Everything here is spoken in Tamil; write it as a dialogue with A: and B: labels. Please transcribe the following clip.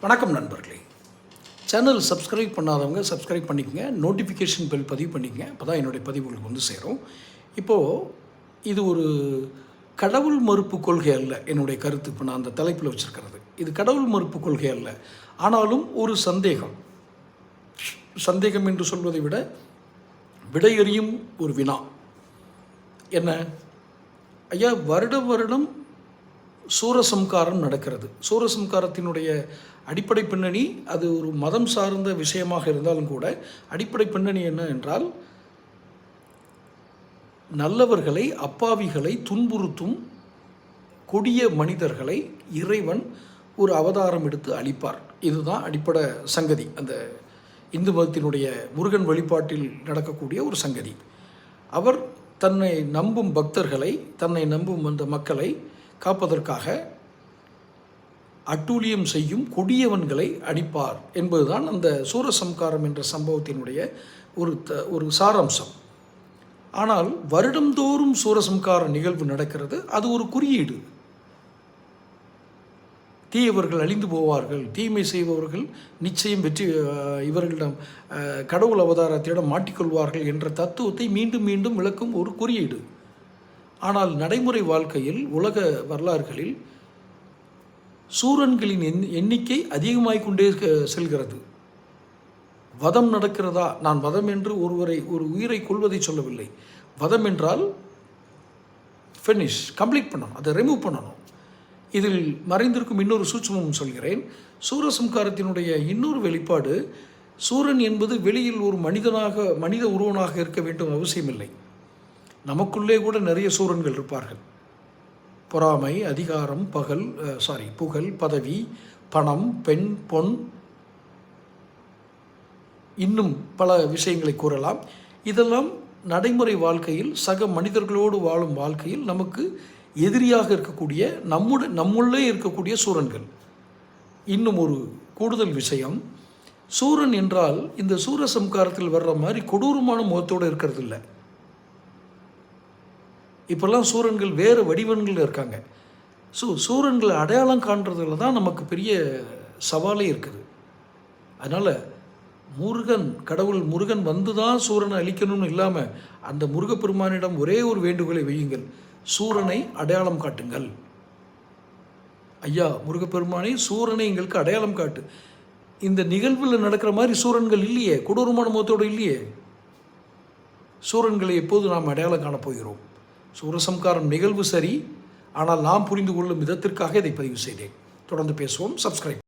A: வணக்கம் நண்பர்களே. சேனல் சப்ஸ்கிரைப் பண்ணாதவங்க சப்ஸ்கிரைப் பண்ணிக்கங்க, நோட்டிஃபிகேஷன் பெல் பதிவு பண்ணிக்கங்க. அப்போ தான் என்னுடைய பதிவுகளுக்கு வந்து சேரும். இப்போது இது ஒரு கடவுள் மறுப்பு கொள்கை அல்ல. என்னுடைய கருத்து இப்போ நான் அந்த தலைப்பில் வச்சுருக்கிறது இது கடவுள் மறுப்பு கொள்கை அல்ல. ஆனாலும் ஒரு சந்தேகம் என்று சொல்வதை விட விடையறியும் ஒரு வினா. என்ன ஐயா, வருடம் சூரசம்காரம் நடக்கிறது. சூரசம்காரத்தினுடைய அடிப்படை பின்னணி அது ஒரு மதம் சார்ந்த விஷயமாக இருந்தாலும் கூட அடிப்படை பின்னணி என்ன என்றால், நல்லவர்களை அப்பாவிகளை துன்புறுத்தும் கொடிய மனிதர்களை இறைவன் ஒரு அவதாரம் எடுத்து அழிப்பார். இதுதான் அடிப்படை சங்கதி. அந்த இந்து மதத்தினுடைய முருகன் வழிபாட்டில் நடக்கக்கூடிய ஒரு சங்கதி. அவர் தன்னை நம்பும் பக்தர்களை, தன்னை நம்பும் அந்த மக்களை காப்பதற்காக அட்டூழியம் செய்யும் கொடியவன்களை அடிப்பார் என்பதுதான் அந்த சூரசம்காரம் என்ற சம்பவத்தினுடைய ஒரு சாராம்சம். ஆனால் வருடந்தோறும் சூரசம்கார நிகழ்வு நடக்கிறது. அது ஒரு குறியீடு. தீயவர்கள் அழிந்து போவார்கள், தீமை செய்பவர்கள் நிச்சயம் இவர்களிடம் கடவுள் அவதாரத்திடம் மாட்டிக்கொள்வார்கள் என்ற தத்துவத்தை மீண்டும் மீண்டும் விளக்கும் ஒரு குறியீடு. ஆனால் நடைமுறை வாழ்க்கையில் உலக வரலாறுகளில் சூரன்களின் எண்ணிக்கை அதிகமாகிக் கொண்டே செல்கிறது. வதம் நடக்கிறதா? நான் வதம் என்று ஒரு உயிரை கொள்வதை சொல்லவில்லை. வதம் என்றால் கம்ப்ளீட் பண்ணணும், அதை ரிமூவ் பண்ணணும். இதில் மறைந்திருக்கும் இன்னொரு சூட்சுமம் சொல்கிறேன். சூரசம்காரத்தினுடைய இன்னொரு வெளிப்பாடு, சூரன் என்பது வெளியில் ஒரு மனித உருவனாக இருக்க வேண்டும் அவசியமில்லை. நமக்குள்ளே கூட நிறைய சூரன்கள் இருப்பார்கள். பொறாமை, அதிகாரம், புகழ், பதவி, பணம், பெண், பொன், இன்னும் பல விஷயங்களை கூறலாம். இதெல்லாம் நடைமுறை வாழ்க்கையில் சக மனிதர்களோடு வாழும் வாழ்க்கையில் நமக்கு எதிரியாக இருக்கக்கூடிய நம்முள்ளே இருக்கக்கூடிய சூரன்கள். இன்னும் ஒரு கூடுதல் விஷயம், சூரன் என்றால் இந்த சூரசம்காரத்தில் வர்ற மாதிரி கொடூரமான முகத்தோடு இருக்கிறது இல்லை. இப்போல்லாம் சூரன்கள் வேறு வடிவங்கள் இருக்காங்க. சூரன்களை அடையாளம் காண்றதுல தான் நமக்கு பெரிய சவாலே இருக்குது. அதனால் கடவுள் முருகன் வந்து தான் சூரனை அழிக்கணும்னு இல்லாமல், அந்த முருகப்பெருமானிடம் ஒரே ஒரு வேண்டுகோளை வையுங்கள், சூரனை அடையாளம் காட்டுங்கள். ஐயா முருகப்பெருமானை, சூரனை எங்களுக்கு அடையாளம் காட்டு. இந்த நிகழ்வில் நடக்கிற மாதிரி சூரன்கள் இல்லையே, கொடூரமான முகத்தோடு இல்லையே. சூரன்களை எப்போது நாம் அடையாளம் காணப்போகிறோம்? சூரசம்காரம் நிகழ்வு சரி, ஆனால் நாம் புரிந்து கொள்ளும் விதத்திற்காக இதை பதிவு செய்தேன். தொடர்ந்து பேசுவோம். சப்ஸ்கிரைப்.